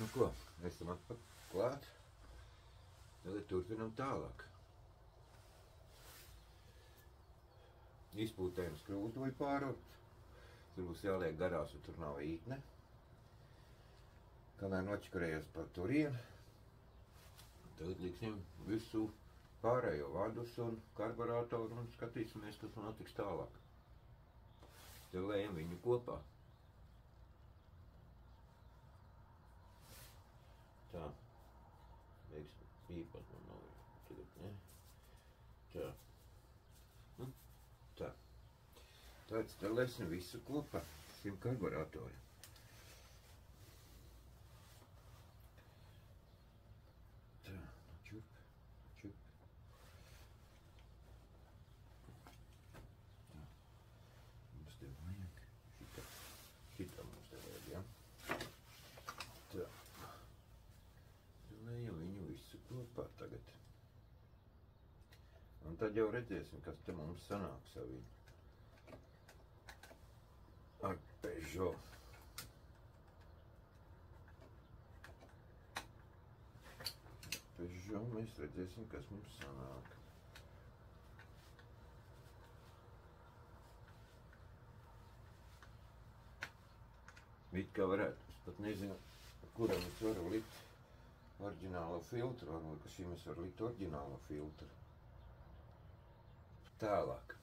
Nu ko, esam atpakaļ klāt. Tagad turpinam tālāk. Izpūtējam skrūtuvi pārokt. Tur būs jāliek garās, jo tur nav ītne. Kamēr nočakarējos par turienu, tagad liksim visu pārējo vadus un karburātoru un skatīsimies, kas notiks tālāk. Stilējam viņu kopā. Tā. Veiks īpat man nav tagad, ne? Tā. Nu, tā. Tāds stilēsim visu kopā. Šim karburātoru. Tā. Čup. Čup. Tā. Mums te vajag. Šitā mums te vajag, ja? Tā. Stilējam viņu visu kopā tagad. Un tad jau redzēsim, kas te mums sanāks ar viņu. Ar Peugeot. Peugeot mēs redzēsim, kas mums sanāk. It kā varētu, es pat nezinu, kuram es varu likt oriģinālo filtru, varbūt, ka šim es varu likt oriģinālo filtru. Tālāk.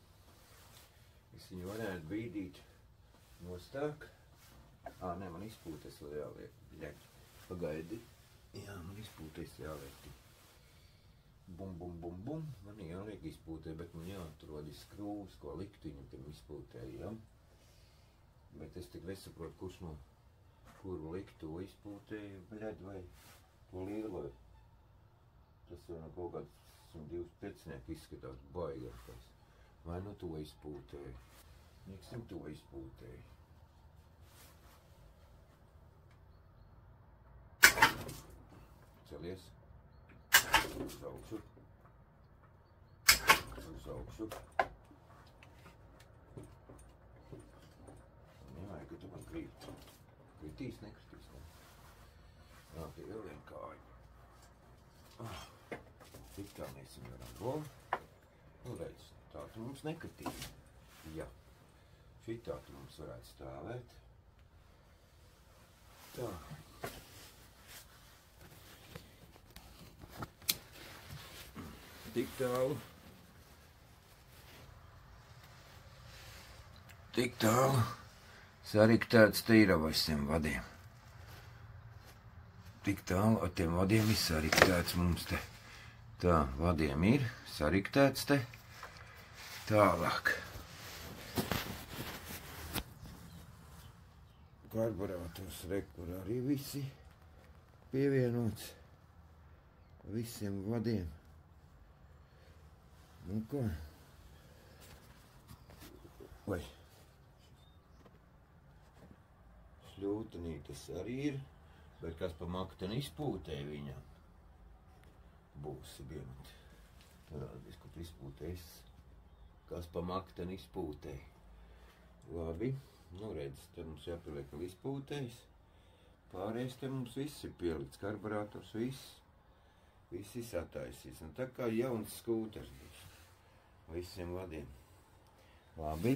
Es viņu varētu bīdīt nostāk. Nē, man izpūtes vēl jāliek. Pagaidi. Jā, man izpūtes jāliek. Bum, bum, bum, bum. Man jāliek izpūtē, bet man jāatrod skrūvs, ko likt viņu tam izpūtē, ja? Bet es tik nesaprotu, kurš no kuru likt to izpūtēju, bļaļ, vai to lielo. Tas jau no kaut kāds 102 pēcnieku izskatās baigākais. Vai nu to izpūtēju. Liksim to izpūtēju. Celies. Uz augšu. Uz augšu. Nevajag, ka tu man krīt. Kritīs, nekritīs, ne? Jā, tie vēl vien kāju. Tik tā mēs viņu varam govu. Nu, redz, tā tu mums nekritīs. Jā. Šitā tu mums varētu stāvēt. Tā. Tik tālu. Tik tālu. Sariktēts tīravais tiem vadiem. Tik tālu ar tiem vadiem ir sariktēts mums te. Tā, vadiem ir sariktēts te. Tālāk. Karburātors rekur arī visi pievienots visiem vadiem. Nu ko? Vai. Šļūtenītes arī ir, bet kas pa makteni izpūtē viņam būs vienot. Rādīs, kur izpūtēs. Kas pa makteni izpūtē. Labi. Nu, redz, te mums jāpieliek vēl izpūtējs. Pārējais te mums viss ir pielikts. Karburātors, viss. Viss ir sataisīts. Un tā kā jauns skūters būs. Visiem vadiem. Labi.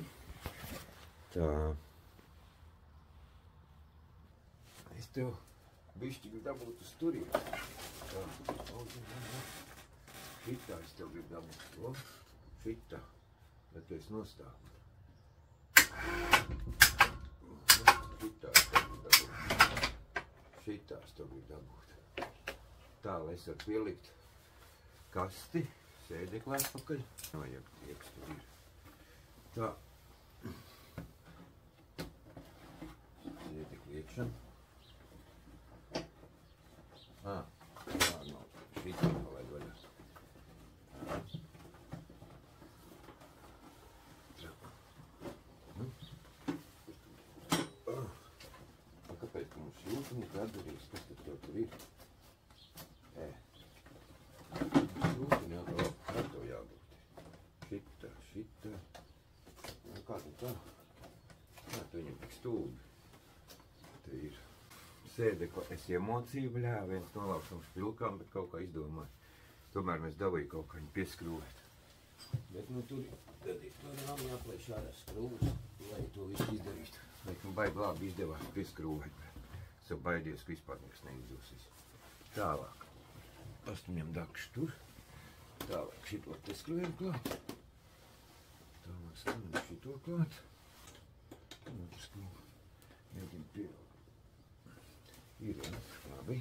Tā. Es tev bišķi dabūt uz turien. Tā. Šitā es tev gribu dabūt. Šitā. Bet tu esi nostāvut. Šitās tev bija dabūt. Tā, lai es varu pielikt kasti, sēdekli atpakaļ. Vajag tieks tur ir. Tā. Sēdekli iekšā. Tā, no, šitā palaid vaļā. Šļūtenīte atdarīs, kas tad tev tur ir? Šļūtenīte, ar to jābūt. Šitā, šitā. Kā tu tā? Kā tu viņam tik stūbi? Te ir sēdekli, es emociju, bļā, viens nolaukums pilkām, bet kaut kā izdomāju. Tomēr mēs dabūju kaut kā viņu pieskrūvēt. Bet, nu, tur nav jāplēš ārā skrūvas, lai to visu izdarītu. Bet, nu, baigi labi izdevās pieskrūvēt, bet es jau baidies, ka vispār nekas neizdosies. Tālāk. Pastumjam dakšu tur. Tālāk šito te skrūvējam klāt. Tālāk skrūvējam šito klāt. Tālāk skrūvējam. Mēģinām pievilkt. Ir, jā, labi.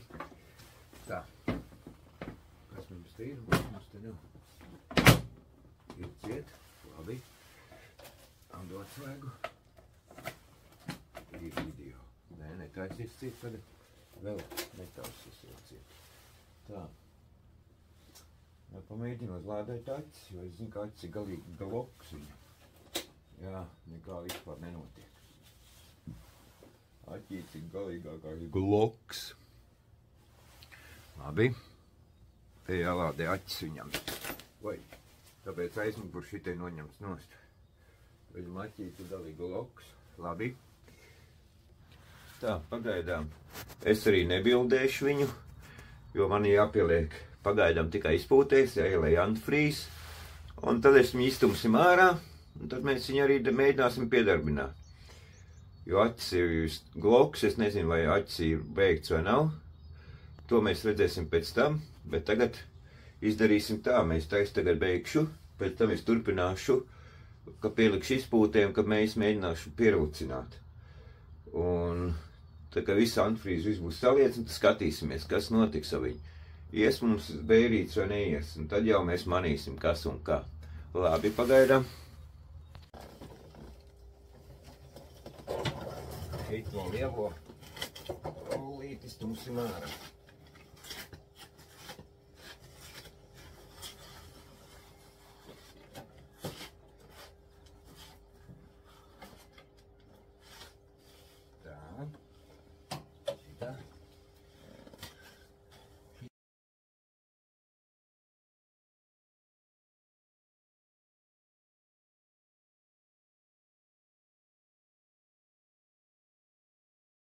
Tā. Kas mums te ir? Mums te nav. Ir ciet. Labi. Ando atslēgu. Ir video. Nē, netaisies ciet tagad. Vēl netaisies jau ciet. Tā. Pamēģinu uzlādēt acis, jo es zinu, ka acis ir galīgi gloks viņa. Jā, nekā vispār nenotiek. Aķīts ir galīgākais gloks. Labi. Te jālādē acis viņam. Vai, tāpēc aizmugurs šitai noņemts nost. Viņam aķīts ir galīgi gloks. Labi. Tā, pagaidām. Es arī nebildēšu viņu, jo man jāpieliek pagaidām tikai izpūtēs, jāielēj antifrīz. Un tad es viņu iztumsim ārā, un tad mēs viņu arī mēģināsim piedarbināt. Jo acis ir gloks, es nezinu, vai acis ir beigts vai nav. To mēs redzēsim pēc tam, bet tagad izdarīsim tā. Mēs tagad beigšu, pēc tam es turpināšu, ka pielikšu izpūtēm, ka mēs mēģināšu pierucināt. Un tā kā visa antifrīze viss būs saliec, un tad skatīsimies, kas notiks ar viņu. Ies mums bērīts vai neies, un tad jau mēs manīsim, kas un kā. Labi, pagaidām. Šito lielo rullīti stumsim ārā. Tā. Šitā.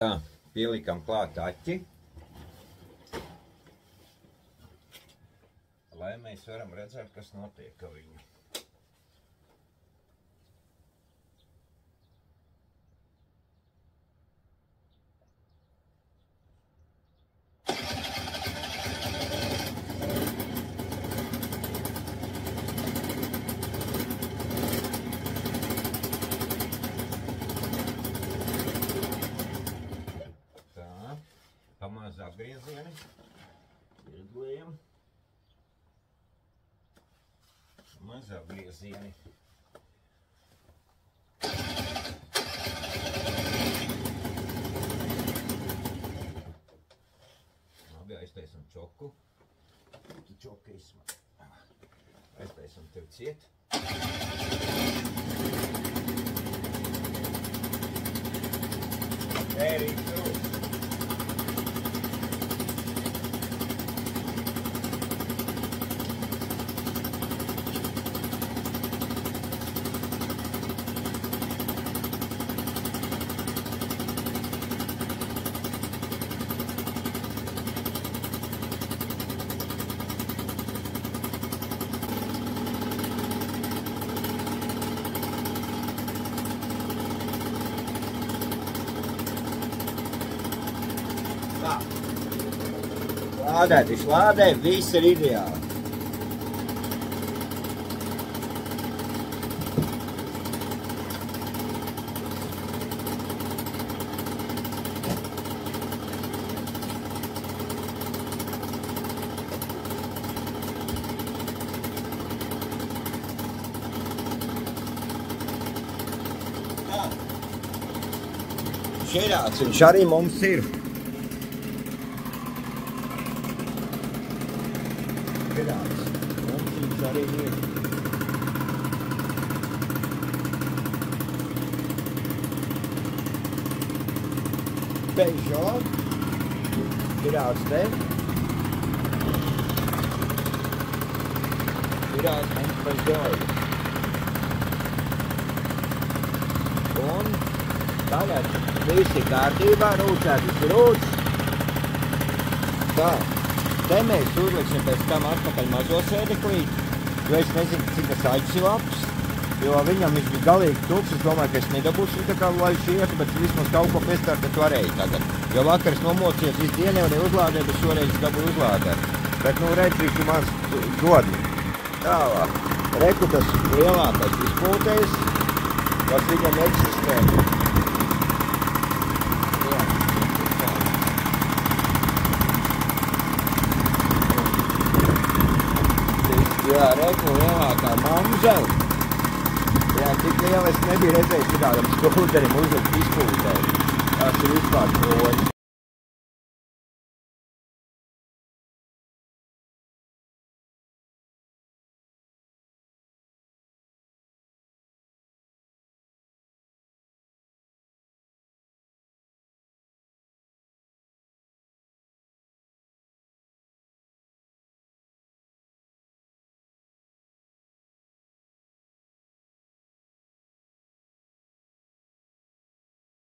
Tā, pielikam klāt aķi, lai mēs varam redzēt, kas notiek ar viņu. Pamazā griezieni, ieglējam, mazā griezieni. Labi, aiztaisam čoku. Tu čoka izsmāk. Aiztaisam tev ciet. Ērīt rūs. Lādēt, lādē, viss ir ideāli. Šķirāts, viņš arī mums ir. Šķirāts, mums viņš arī ir. Peugeot, šķirāts te. Šķirāts mums Peugeot. Un tagad visi kārtībā, rūcētas rūc. Tā, te mēs uzliksim pēc tam atpakaļ mazo sēdeklīti, jo es nezinu, cik tas aģis ir labs, jo viņam viņš bija galīgi tukšs, es domāju, ka es nedabūšu viņu tā kā, lai šietu, bet vismaz kaut ko piestārt varēju tagad. Jo vakar es nomocījos visu dienu, nevarēju uzlādēt, bet šoreiz es dabūju uzlādēt. Bet, nu, redz, viņš ir mans godni. Tālāk. Reku tas lielākais izpūtējs, kas viņam eksistē. Jā, reku lielākā mamzela. Jā, tik liela es nebiju redzējis kādam skūterim uzlikt izpūtēju. Tas ir vispār kroņi.